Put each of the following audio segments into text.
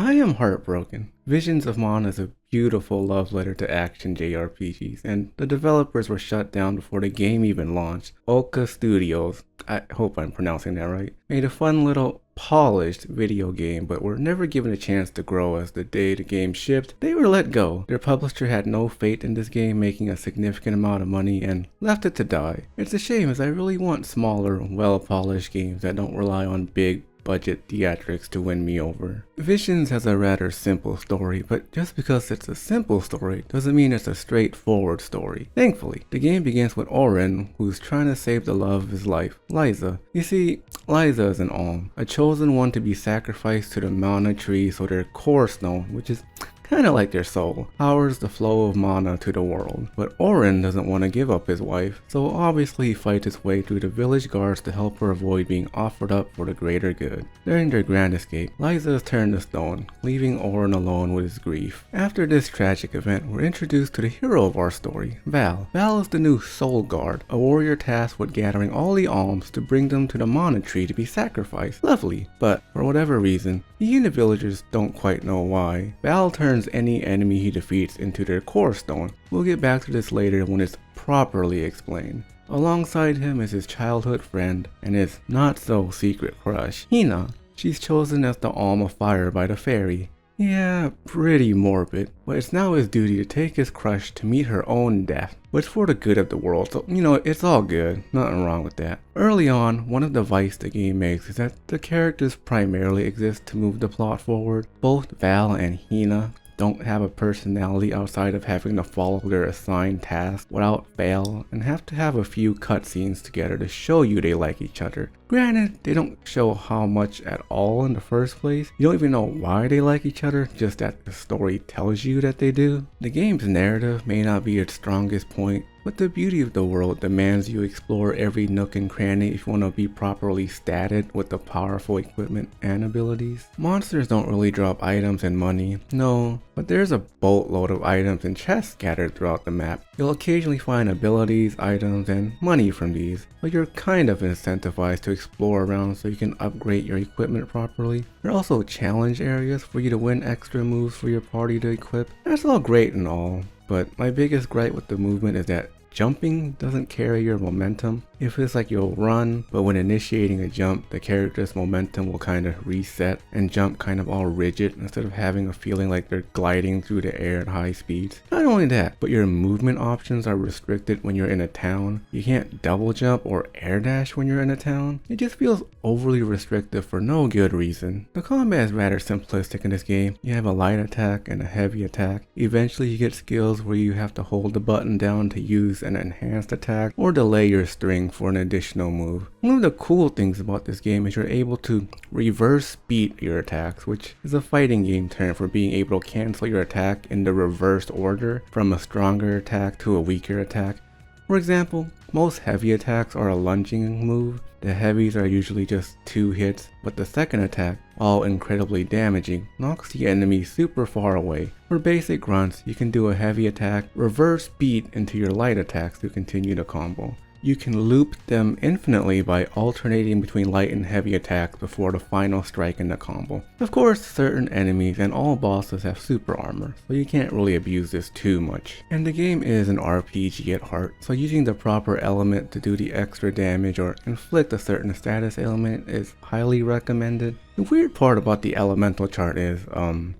I am heartbroken. Visions of Mana is a beautiful love letter to action JRPGs, and the developers were shut down before the game even launched. Oka Studios, I hope I'm pronouncing that right, made a fun little polished video game, but were never given a chance to grow. As the day the game shipped, they were let go. Their publisher had no faith in this game making a significant amount of money and left it to die. It's a shame, as I really want smaller, well-polished games that don't rely on big budget theatrics to win me over. Visions has a rather simple story, but just because it's a simple story doesn't mean it's a straightforward story. Thankfully, the game begins with Auron, who's trying to save the love of his life, Liza. You see, Liza is an Alm, a chosen one to be sacrificed to the mana tree so their core stone, which is kind of like their soul, powers the flow of mana to the world. But Auron doesn't want to give up his wife, so obviously he fights his way through the village guards to help her avoid being offered up for the greater good. During their grand escape, Liza is turned to stone, leaving Auron alone with his grief. After this tragic event, we're introduced to the hero of our story, Val. Val is the new soul guard, a warrior tasked with gathering all the alms to bring them to the mana tree to be sacrificed. Lovely, but for whatever reason, he and the villagers don't quite know why, Val turns any enemy he defeats into their core stone. We'll get back to this later when it's properly explained. Alongside him is his childhood friend and his not-so-secret crush, Hina. She's chosen as the Alm of Fire by the fairy. Yeah, pretty morbid, but it's now his duty to take his crush to meet her own death, but it's for the good of the world, so it's all good, nothing wrong with that. Early on, one of the vice the game makes is that the characters primarily exist to move the plot forward. Both Val and Hina don't have a personality outside of having to follow their assigned tasks without fail, and have to have a few cutscenes together to show you they like each other. Granted, they don't show how much at all in the first place. You don't even know why they like each other, just that the story tells you that they do. The game's narrative may not be its strongest point, but the beauty of the world demands you explore every nook and cranny if you want to be properly statted with the powerful equipment and abilities. Monsters don't really drop items and money, no, but there's a boatload of items and chests scattered throughout the map. You'll occasionally find abilities, items, and money from these, but you're kind of incentivized to explore around so you can upgrade your equipment properly. There are also challenge areas for you to win extra moves for your party to equip. That's all great and all, but my biggest gripe with the movement is that jumping doesn't carry your momentum. It feels like you'll run, but when initiating a jump, the character's momentum will kind of reset and jump kind of all rigid instead of having a feeling like they're gliding through the air at high speeds. Not only that, but your movement options are restricted when you're in a town. You can't double jump or air dash when you're in a town. It just feels overly restrictive for no good reason. The combat is rather simplistic in this game. You have a light attack and a heavy attack. Eventually you get skills where you have to hold the button down to use an enhanced attack or delay your string for an additional move. One of the cool things about this game is you're able to reverse beat your attacks, which is a fighting game term for being able to cancel your attack in the reversed order from a stronger attack to a weaker attack. For example, most heavy attacks are a lunging move. The heavies are usually just 2 hits, but the second attack, while incredibly damaging, knocks the enemy super far away. For basic grunts, you can do a heavy attack, reverse beat into your light attacks to continue the combo. You can loop them infinitely by alternating between light and heavy attacks before the final strike in the combo. Of course, certain enemies and all bosses have super armor, so you can't really abuse this too much. And the game is an RPG at heart, so using the proper element to do the extra damage or inflict a certain status ailment is highly recommended. The weird part about the elemental chart is,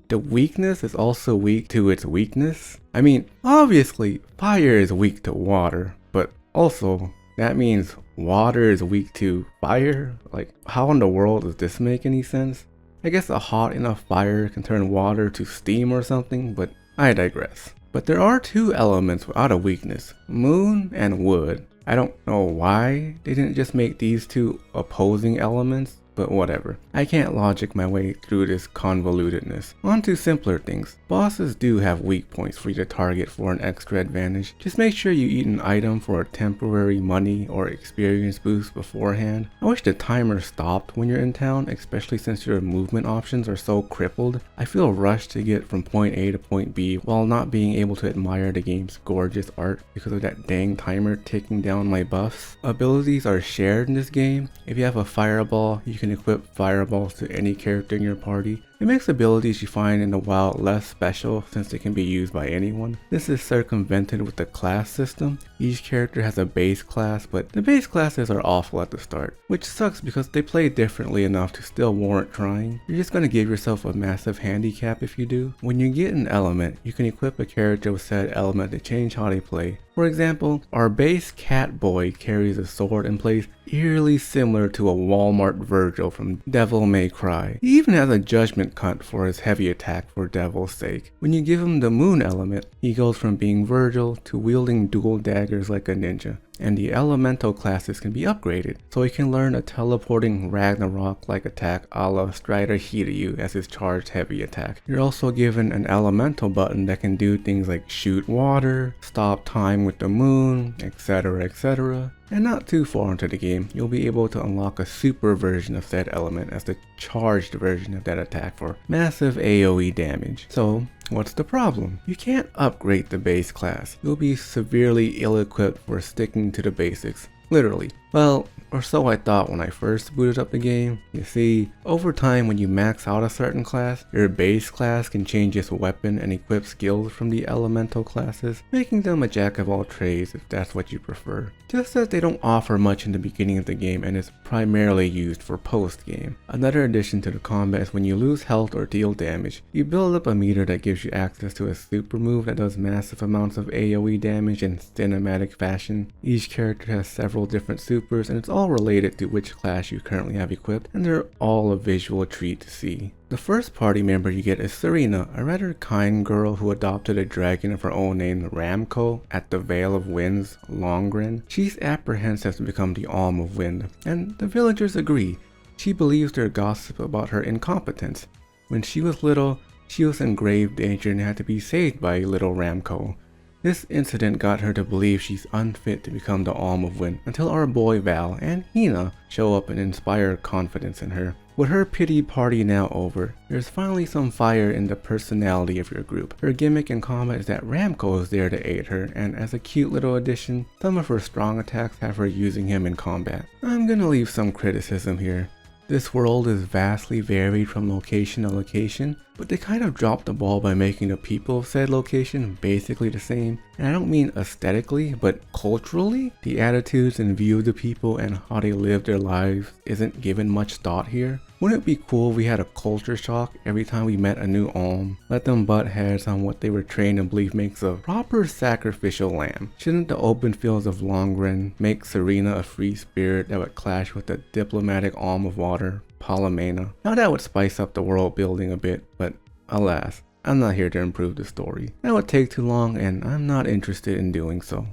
the weakness is also weak to its weakness. I mean, obviously, fire is weak to water, but also, that means water is weak to fire? Like, how in the world does this make any sense? I guess a hot enough fire can turn water to steam or something, but I digress. But there are 2 elements without a weakness, moon and wood. I don't know why they didn't just make these 2 opposing elements, but whatever. I can't logic my way through this convolutedness. On to simpler things. Bosses do have weak points for you to target for an extra advantage. Just make sure you eat an item for a temporary money or experience boost beforehand. I wish the timer stopped when you're in town, especially since your movement options are so crippled. I feel rushed to get from point A to point B while not being able to admire the game's gorgeous art because of that dang timer ticking down my buffs. Abilities are shared in this game. If you have a fireball, you can equip fireballs to any character in your party. It makes abilities you find in the wild less special since they can be used by anyone. This is circumvented with the class system. Each character has a base class, but the base classes are awful at the start, which sucks because they play differently enough to still warrant trying. You're just going to give yourself a massive handicap if you do. When you get an element, you can equip a character with said element to change how they play. For example, our base Catboy carries a sword and plays eerily similar to a Walmart Virgil from Devil May Cry. He even has a judgment cut for his heavy attack for Devil's sake. When you give him the moon element, he goes from being Virgil to wielding dual daggers like a ninja. And the elemental classes can be upgraded, so he can learn a teleporting Ragnarok-like attack a la Strider Hiryu as his charged heavy attack. You're also given an elemental button that can do things like shoot water, stop time with the moon, etc, etc. And not too far into the game, you'll be able to unlock a super version of said element as the charged version of that attack for massive AoE damage. So, what's the problem? You can't upgrade the base class. You'll be severely ill-equipped for sticking to the basics. Literally. Well, or so I thought when I first booted up the game. You see, over time when you max out a certain class, your base class can change its weapon and equip skills from the elemental classes, making them a jack of all trades if that's what you prefer. Just that they don't offer much in the beginning of the game and is primarily used for post-game. Another addition to the combat is when you lose health or deal damage, you build up a meter that gives you access to a super move that does massive amounts of AoE damage in cinematic fashion. Each character has several different supers and it's all related to which class you currently have equipped, and they're all a visual treat to see. The first party member you get is Serena, a rather kind girl who adopted a dragon of her own named Ramco at the Vale of Winds, Longren. She's apprehensive to become the Alm of Wind, and the villagers agree. She believes their gossip about her incompetence. When she was little, she was in grave danger and had to be saved by little Ramco. This incident got her to believe she's unfit to become the Alm of Wind until our boy Val and Hina show up and inspire confidence in her. With her pity party now over, there's finally some fire in the personality of your group. Her gimmick in combat is that Ramco is there to aid her, and as a cute little addition, some of her strong attacks have her using him in combat. I'm gonna leave some criticism here. This world is vastly varied from location to location, but they kind of dropped the ball by making the people of said location basically the same. And I don't mean aesthetically, but culturally. The attitudes and view of the people and how they live their lives isn't given much thought here. Wouldn't it be cool if we had a culture shock every time we met a new Alm? Let them butt heads on what they were trained to believe makes a proper sacrificial lamb. Shouldn't the open fields of Longren make Serena a free spirit that would clash with the diplomatic Alm of Water, Palomena? Now that would spice up the world building a bit, but alas, I'm not here to improve the story. That would take too long and I'm not interested in doing so.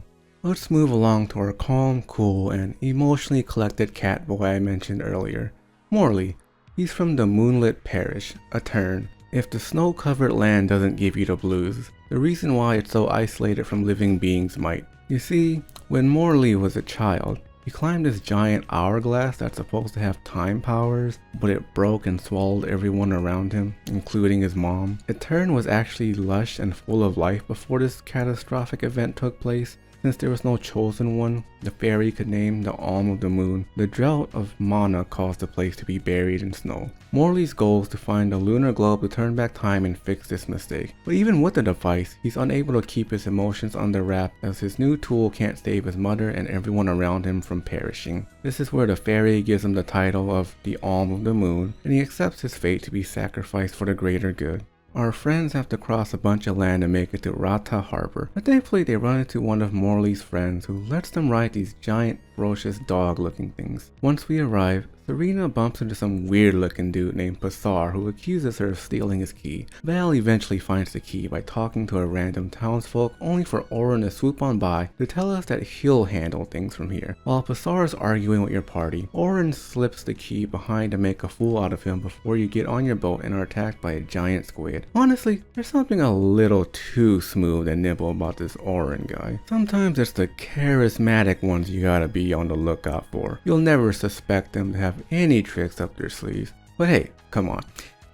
Let's move along to our calm, cool, and emotionally collected cat boy I mentioned earlier, Morley. He's from the Moonlit Parish, Aethearn. If the snow-covered land doesn't give you the blues, the reason why it's so isolated from living beings might. You see, when Morley was a child, he climbed this giant hourglass that's supposed to have time powers, but it broke and swallowed everyone around him, including his mom. Aethearn was actually lush and full of life before this catastrophic event took place. Since there was no chosen one, the fairy could name the Alm of the Moon. The drought of mana caused the place to be buried in snow. Morley's goal is to find a lunar globe to turn back time and fix this mistake. But even with the device, he's unable to keep his emotions under wrap as his new tool can't save his mother and everyone around him from perishing. This is where the fairy gives him the title of the Alm of the Moon, and he accepts his fate to be sacrificed for the greater good. Our friends have to cross a bunch of land to make it to Rata Harbor, but thankfully they run into one of Morley's friends who lets them ride these giant, ferocious dog-looking things. Once we arrive, Serena bumps into some weird-looking dude named Passar who accuses her of stealing his key. Val eventually finds the key by talking to a random townsfolk, only for Auron to swoop on by to tell us that he'll handle things from here. While Passar is arguing with your party, Auron slips the key behind to make a fool out of him before you get on your boat and are attacked by a giant squid. Honestly, there's something a little too smooth and nimble about this Auron guy. Sometimes it's the charismatic ones you gotta be on the lookout for. You'll never suspect them to have any tricks up their sleeves. But hey, come on.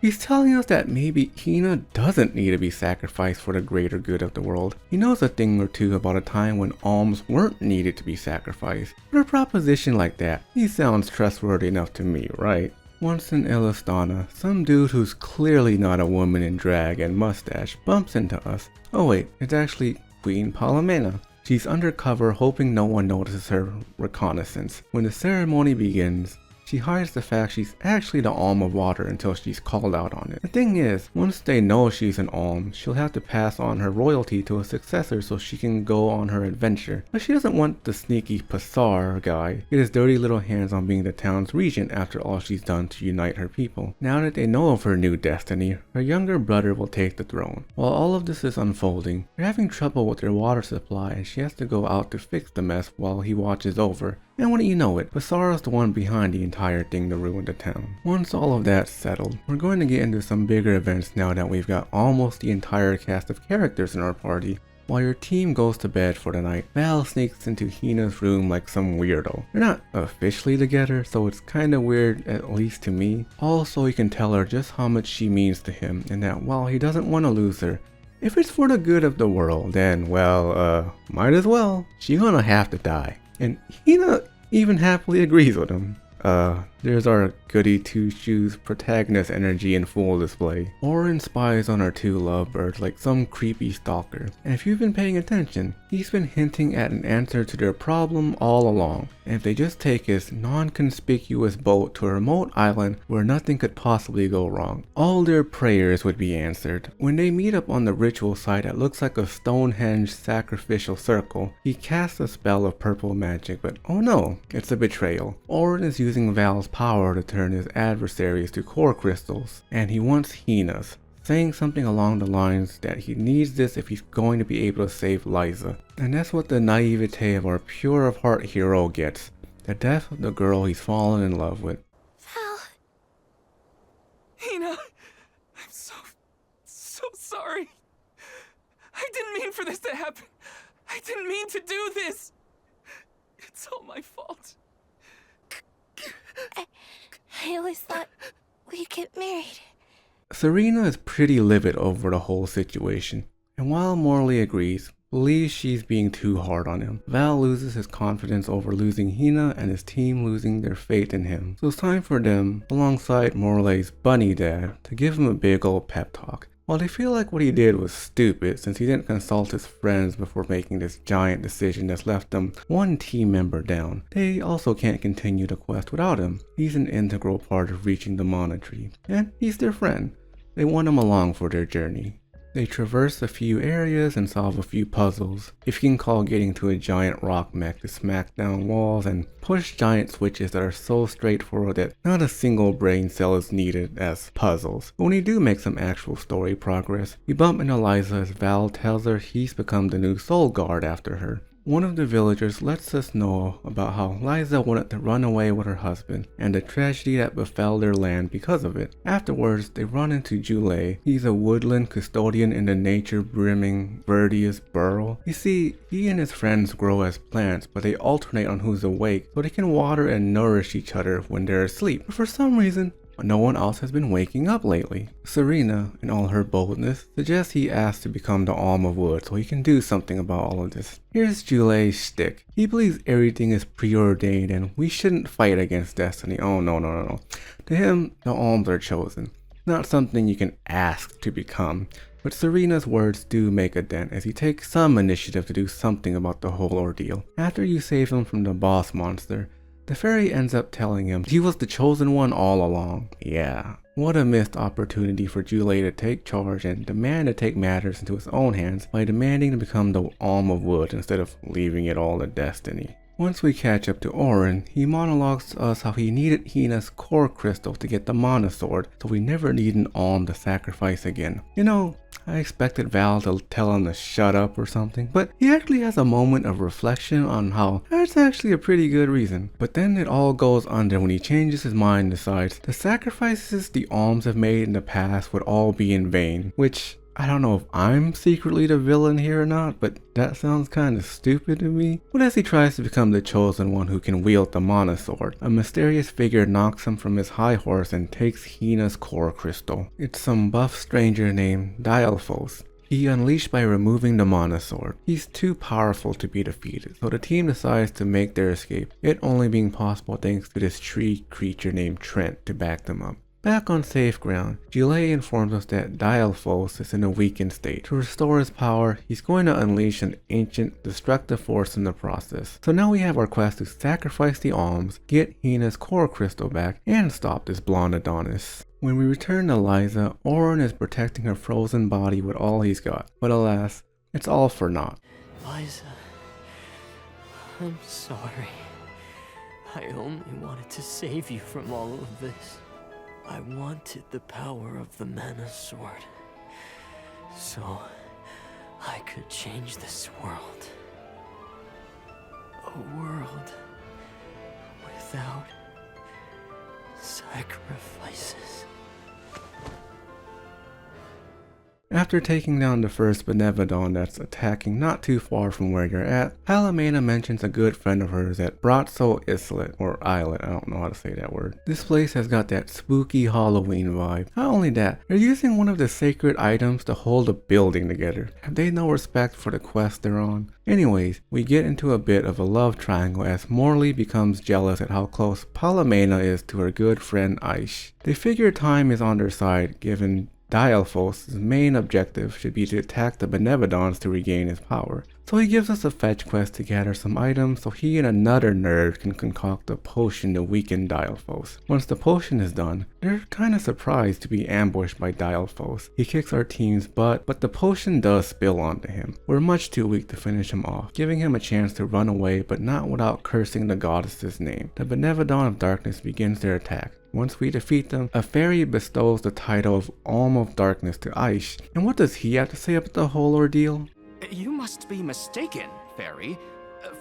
He's telling us that maybe Hina doesn't need to be sacrificed for the greater good of the world. He knows a thing or two about a time when alms weren't needed to be sacrificed. For a proposition like that, he sounds trustworthy enough to me, right? Once in Elistana, some dude who's clearly not a woman in drag and mustache bumps into us. Oh wait, it's actually Queen Palomena. She's undercover hoping no one notices her reconnaissance. When the ceremony begins, she hides the fact she's actually the Alm of Water until she's called out on it. The thing is, once they know she's an Alm, she'll have to pass on her royalty to a successor so she can go on her adventure. But she doesn't want the sneaky Passar guy get his dirty little hands on being the town's regent after all she's done to unite her people. Now that they know of her new destiny, her younger brother will take the throne. While all of this is unfolding, they're having trouble with their water supply and she has to go out to fix the mess while he watches over. And wouldn't you know it, Passara's the one behind the entire thing to ruin the town. Once all of that's settled, we're going to get into some bigger events now that we've got almost the entire cast of characters in our party. While your team goes to bed for the night, Val sneaks into Hina's room like some weirdo. They're not officially together, so it's kinda weird, at least to me. Also, you can tell her just how much she means to him, and that while he doesn't want to lose her, if it's for the good of the world, then, well, might as well. She's gonna have to die. And Hina even happily agrees with him. There's our goody two-shoes protagonist energy in full display. Orin spies on our two lovebirds like some creepy stalker. And if you've been paying attention, he's been hinting at an answer to their problem all along. And if they just take his non-conspicuous boat to a remote island where nothing could possibly go wrong, all their prayers would be answered. When they meet up on the ritual site that looks like a Stonehenge sacrificial circle, he casts a spell of purple magic, but oh no, it's a betrayal. Orin is using Val's power to turn his adversaries to core crystals, and he wants Hina's, saying something along the lines that he needs this if he's going to be able to save Liza. And that's what the naivete of our pure of heart hero gets, the death of the girl he's fallen in love with. Val. Hina, I'm so sorry. I didn't mean for this to happen. I didn't mean to do this. It's all my fault. I always thought we'd get married. Serena is pretty livid over the whole situation, and while Morley agrees, believes she's being too hard on him, Val loses his confidence over losing Hina and his team losing their faith in him. So it's time for them, alongside Morley's bunny dad, to give him a big old pep talk. While they feel like what he did was stupid since he didn't consult his friends before making this giant decision that's left them one team member down, they also can't continue the quest without him. He's an integral part of reaching the Mana Tree, and he's their friend. They want him along for their journey. They traverse a few areas and solve a few puzzles, if you can call getting to a giant rock mech to smack down walls and push giant switches that are so straightforward that not a single brain cell is needed as puzzles. But when you do make some actual story progress, you bump into Liza as Val tells her he's become the new soul guard after her. One of the villagers lets us know about how Liza wanted to run away with her husband and the tragedy that befell their land because of it. Afterwards, they run into Jule. He's a woodland custodian in the nature-brimming Verdius Burrow. You see, he and his friends grow as plants, but they alternate on who's awake so they can water and nourish each other when they're asleep. But for some reason, no one else has been waking up lately. Serena, in all her boldness, suggests he asks to become the Alm of Wood so he can do something about all of this. Here's Jule's shtick. He believes everything is preordained and we shouldn't fight against destiny. Oh no. To him, the Alms are chosen, not something you can ask to become. But Serena's words do make a dent as he takes some initiative to do something about the whole ordeal. After you save him from the boss monster, the fairy ends up telling him he was the chosen one all along. Yeah, what a missed opportunity for Jule to take charge and demand to take matters into his own hands by demanding to become the Alm of Wood instead of leaving it all to destiny. Once we catch up to Orin, he monologues to us how he needed Hina's core crystal to get the Mana Sword, so we never need an Alm to sacrifice again. You know, I expected Val to tell him to shut up or something, but he actually has a moment of reflection on how that's actually a pretty good reason. But then it all goes under when he changes his mind and decides the sacrifices the Alms have made in the past would all be in vain, which I don't know if I'm secretly the villain here or not, but that sounds kinda stupid to me. But as he tries to become the chosen one who can wield the Mana Sword, a mysterious figure knocks him from his high horse and takes Hina's core crystal. It's some buff stranger named Dialphos. he unleashed by removing the Mana Sword. He's too powerful to be defeated, so the team decides to make their escape, it only being possible thanks to this tree creature named Trent to back them up. Back on safe ground, Gillet informs us that Dialphos is in a weakened state. To restore his power, he's going to unleash an ancient destructive force in the process. So now we have our quest to sacrifice the alms, get Hina's core crystal back, and stop this blonde Adonis. When we return to Liza, Auron is protecting her frozen body with all he's got, but alas, it's all for naught. Liza, I'm sorry. I only wanted to save you from all of this. I wanted the power of the Mana Sword, so I could change this world. A world without sacrifices. After taking down the first Benevodon that's attacking not too far from where you're at, Palomena mentions a good friend of hers at Bratzo Islet, or Islet, I don't know how to say that word. This place has got that spooky Halloween vibe. Not only that, they're using one of the sacred items to hold a building together. Have they no respect for the quest they're on? Anyways, we get into a bit of a love triangle as Morley becomes jealous at how close Palomena is to her good friend Aish. They figure time is on their side given Dialphos' main objective should be to attack the Benevodons to regain his power. So he gives us a fetch quest to gather some items so he and another nerd can concoct a potion to weaken Dialphos. Once the potion is done, they're kinda surprised to be ambushed by Dialphos. He kicks our team's butt, but the potion does spill onto him. We're much too weak to finish him off, giving him a chance to run away but not without cursing the goddess's name. The Benevodon of Darkness begins their attack. Once we defeat them, a fairy bestows the title of Alm of Darkness to Aish. And what does he have to say about the whole ordeal? You must be mistaken, Fairy,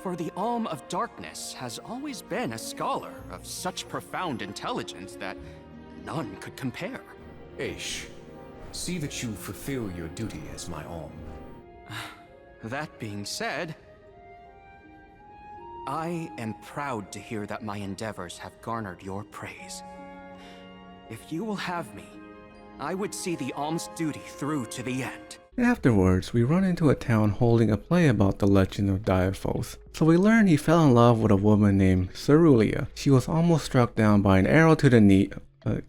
for the Alm of Darkness has always been a scholar of such profound intelligence that none could compare. Aish, see that you fulfill your duty as my Alm. That being said, I am proud to hear that my endeavors have garnered your praise. If you will have me, I would see the Alm's duty through to the end. Afterwards, we run into a town holding a play about the legend of Dialphos. So we learn he fell in love with a woman named Cerulia. She was almost struck down by an arrow to the knee,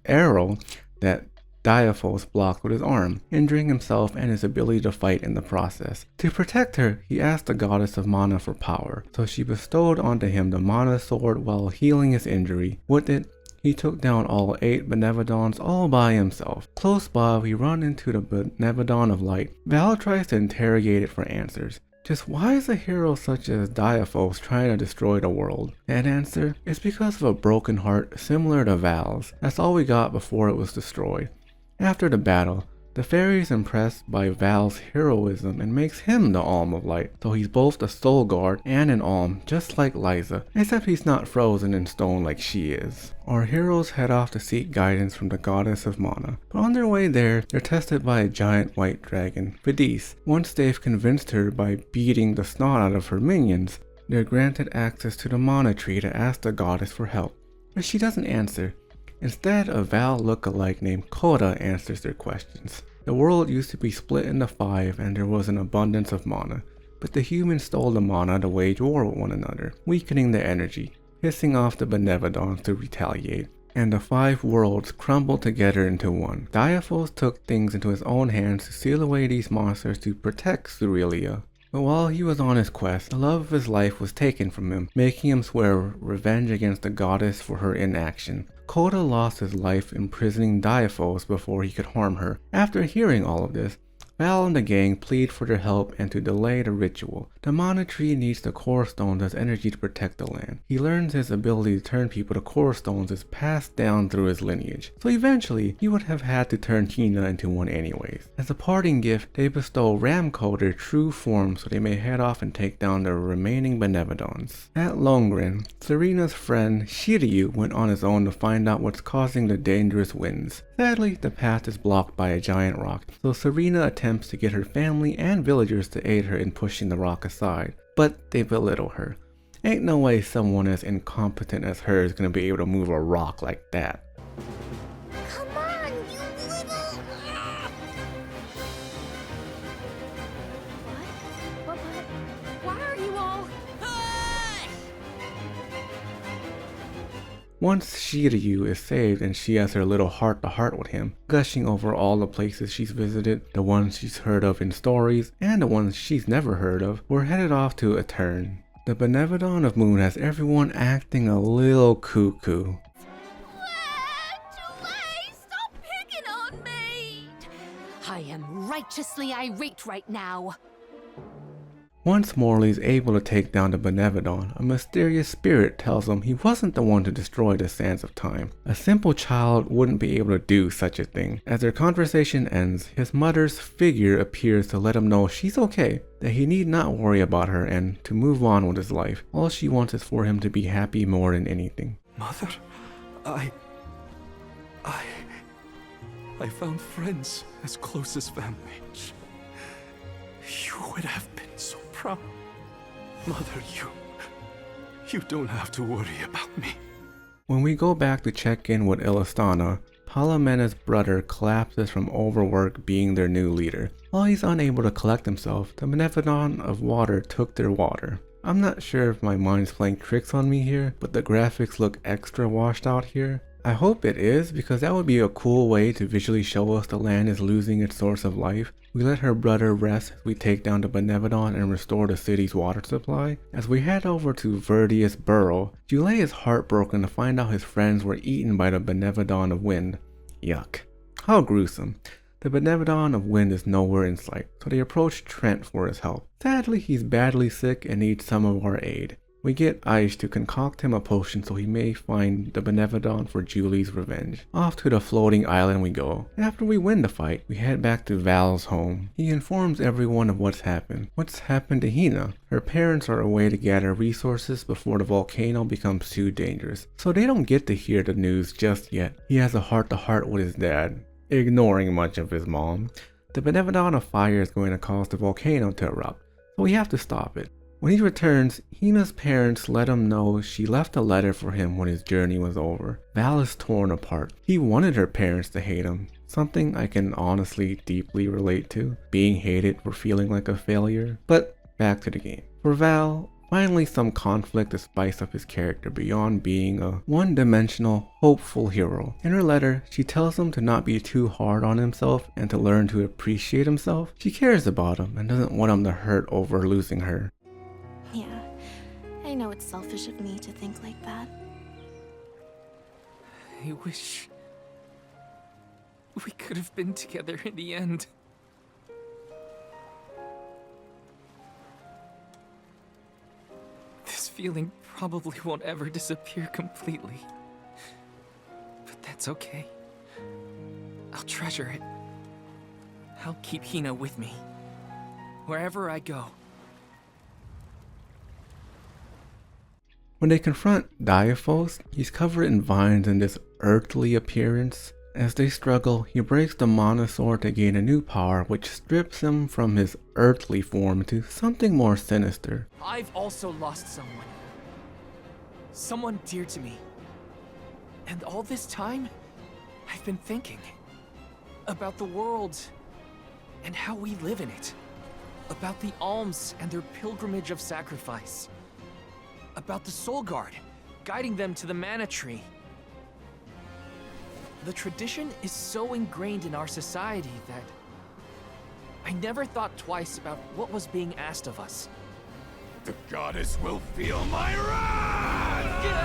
arrow that Dialphos blocked with his arm, injuring himself and his ability to fight in the process. To protect her, he asked the goddess of mana for power, so she bestowed onto him the Mana Sword while healing his injury. With it, he took down all 8 Benevodons all by himself. Close by, we run into the Benevodon of Light. Val tries to interrogate it for answers. Just why is a hero such as Dialphos trying to destroy the world? That answer is because of a broken heart similar to Val's. That's all we got before it was destroyed. After the battle, the fairy is impressed by Val's heroism and makes him the Alm of Light, so he's both a soul guard and an Alm, just like Liza, except he's not frozen in stone like she is. Our heroes head off to seek guidance from the goddess of mana, but on their way there, they're tested by a giant white dragon, Fidice. Once they've convinced her by beating the snot out of her minions, they're granted access to the mana tree to ask the goddess for help, but she doesn't answer. Instead, a Val look-alike named Coda answers their questions. The world used to be split into 5 and there was an abundance of mana, but the humans stole the mana to wage war with one another, weakening their energy, pissing off the Benevodons to retaliate, and the 5 worlds crumbled together into one. Dialphos took things into his own hands to seal away these monsters to protect Cerulia. But while he was on his quest, the love of his life was taken from him, making him swear revenge against the goddess for her inaction. Coda lost his life imprisoning Dialphos before he could harm her. After hearing all of this, Val and the gang plead for their help and to delay the ritual. The Mana Tree needs the Core Stones as energy to protect the land. He learns his ability to turn people to Core Stones is passed down through his lineage, so eventually he would have had to turn Hina into one anyways. As a parting gift, they bestow Ramco their true form so they may head off and take down the remaining Benevodons. At Longren, Serena's friend Shiryu went on his own to find out what's causing the dangerous winds. Sadly, the path is blocked by a giant rock, so Serena attempts to get her family and villagers to aid her in pushing the rock aside, but they belittle her. Ain't no way someone as incompetent as her is gonna be able to move a rock like that. Come on, you little... Once Shiryu is saved and she has her little heart-to-heart with him, gushing over all the places she's visited, the ones she's heard of in stories, and the ones she's never heard of, we're headed off to Etern. The Benevodon of Moon has everyone acting a little cuckoo. Stop picking on me! I am righteously irate right now. Once Morley is able to take down the Benevodon, a mysterious spirit tells him he wasn't the one to destroy the Sands of Time. A simple child wouldn't be able to do such a thing. As their conversation ends, his mother's figure appears to let him know she's okay, that he need not worry about her and to move on with his life. All she wants is for him to be happy more than anything. Mother, I found friends as close as family. You would have been so proud. Mother, you don't have to worry about me. When we go back to check in with Illistana, Palomena's brother collapses from overwork being their new leader. While he's unable to collect himself, the Benevodon of Water took their water. I'm not sure if my mind's playing tricks on me here, but the graphics look extra washed out here. I hope it is, because that would be a cool way to visually show us the land is losing its source of life. We let her brother rest as we take down the Benevodon and restore the city's water supply. As we head over to Verdius Burrow, Julei is heartbroken to find out his friends were eaten by the Benevodon of Wind. Yuck. How gruesome. The Benevodon of Wind is nowhere in sight, so they approach Trent for his help. Sadly, he's badly sick and needs some of our aid. We get Aish to concoct him a potion so he may find the Benevodon for Julie's revenge. Off to the floating island we go. After we win the fight, we head back to Val's home. He informs everyone of what's happened. What's happened to Hina? Her parents are away to gather resources before the volcano becomes too dangerous, so they don't get to hear the news just yet. He has a heart-to-heart with his dad, ignoring much of his mom. The Benevodon of Fire is going to cause the volcano to erupt, so we have to stop it. When he returns, Hina's parents let him know she left a letter for him when his journey was over. Val is torn apart. He wanted her parents to hate him, something I can honestly deeply relate to, being hated for feeling like a failure. But back to the game. For Val, finally some conflict to spice up his character beyond being a one-dimensional, hopeful hero. In her letter, she tells him to not be too hard on himself and to learn to appreciate himself. She cares about him and doesn't want him to hurt over losing her. Yeah, I know it's selfish of me to think like that. I wish we could have been together in the end. This feeling probably won't ever disappear completely. But that's okay. I'll treasure it. I'll keep Hina with me, wherever I go. When they confront Diaphos, he's covered in vines and this earthly appearance. As they struggle, he breaks the Mana Sword to gain a new power which strips him from his earthly form to something more sinister. I've also lost someone. Someone dear to me. And all this time, I've been thinking about the world and how we live in it. About the alms and their pilgrimage of sacrifice. About the Soul Guard, guiding them to the Mana Tree. The tradition is so ingrained in our society that I never thought twice about what was being asked of us. The goddess will feel my wrath!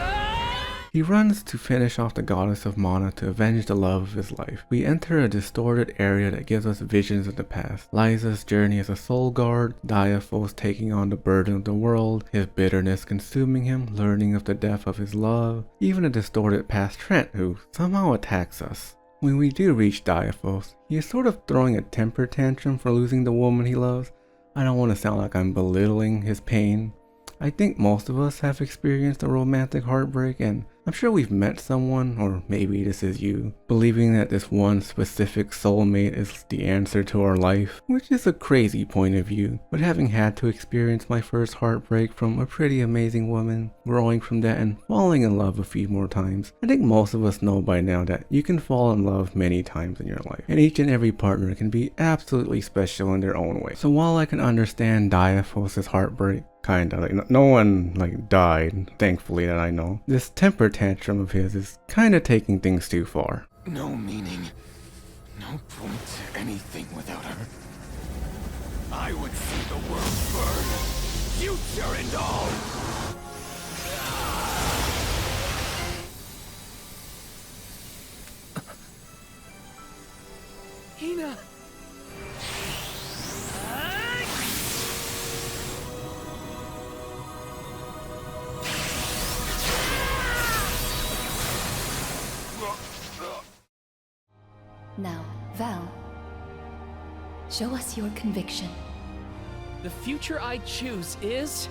He runs to finish off the goddess of Mana to avenge the love of his life. We enter a distorted area that gives us visions of the past. Liza's journey as a soul guard, Diaphos taking on the burden of the world, his bitterness consuming him, learning of the death of his love, even a distorted past Trent who somehow attacks us. When we do reach Diaphos, he is sort of throwing a temper tantrum for losing the woman he loves. I don't want to sound like I'm belittling his pain. I think most of us have experienced a romantic heartbreak, and I'm sure we've met someone, or maybe this is you, believing that this one specific soulmate is the answer to our life, which is a crazy point of view. But having had to experience my first heartbreak from a pretty amazing woman, growing from that and falling in love a few more times, I think most of us know by now that you can fall in love many times in your life, and each and every partner can be absolutely special in their own way. So while I can understand Diaphos' heartbreak, Kinda, like no one like died, thankfully that I know. This temper tantrum of his is kinda taking things too far. No meaning, no point to anything without her. I would see the world burn, future and all! Hina! Now, Val, show us your conviction. The future I choose is...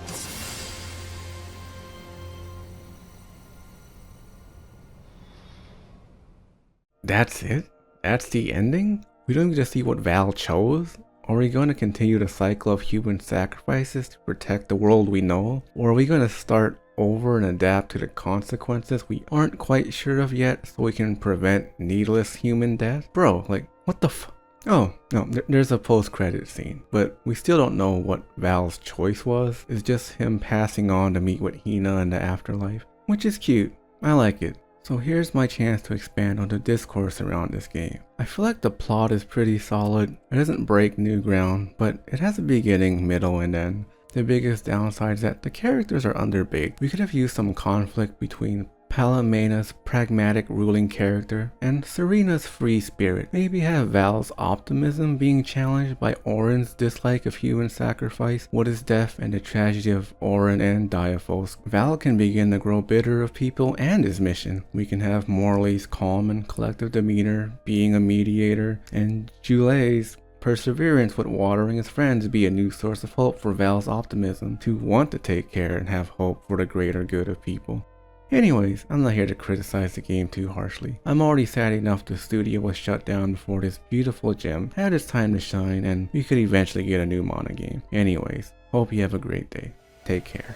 That's it? That's the ending? We don't get to see what Val chose? Are we going to continue the cycle of human sacrifices to protect the world we know? Or are we going to start over and adapt to the consequences we aren't quite sure of yet so we can prevent needless human death? Bro, like, what the f... Oh, no, there's a post-credit scene, but we still don't know what Val's choice was. It's just him passing on to meet with Hina in the afterlife, which is cute. I like it. So here's my chance to expand on the discourse around this game. I feel like the plot is pretty solid. It doesn't break new ground, but it has a beginning, middle, and end. The biggest downside is that the characters are underbaked. We could have used some conflict between Palamena's pragmatic ruling character and Serena's free spirit. Maybe have Val's optimism being challenged by Auron's dislike of human sacrifice, what is death, and the tragedy of Auron and Diaphos. Val can begin to grow bitter of people and his mission. We can have Morley's calm and collective demeanor being a mediator, and Jule's perseverance with watering his friends be a new source of hope for Val's optimism to want to take care and have hope for the greater good of people. Anyways, I'm not here to criticize the game too harshly. I'm already sad enough the studio was shut down before this beautiful gem had its time to shine and we could eventually get a new Mana game. Anyways, hope you have a great day. Take care.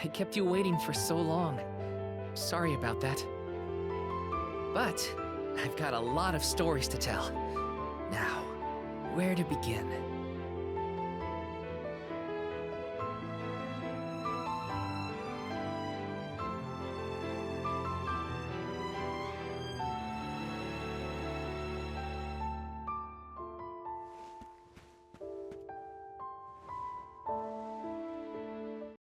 I kept you waiting for so long. Sorry about that. But I've got a lot of stories to tell. Now, where to begin?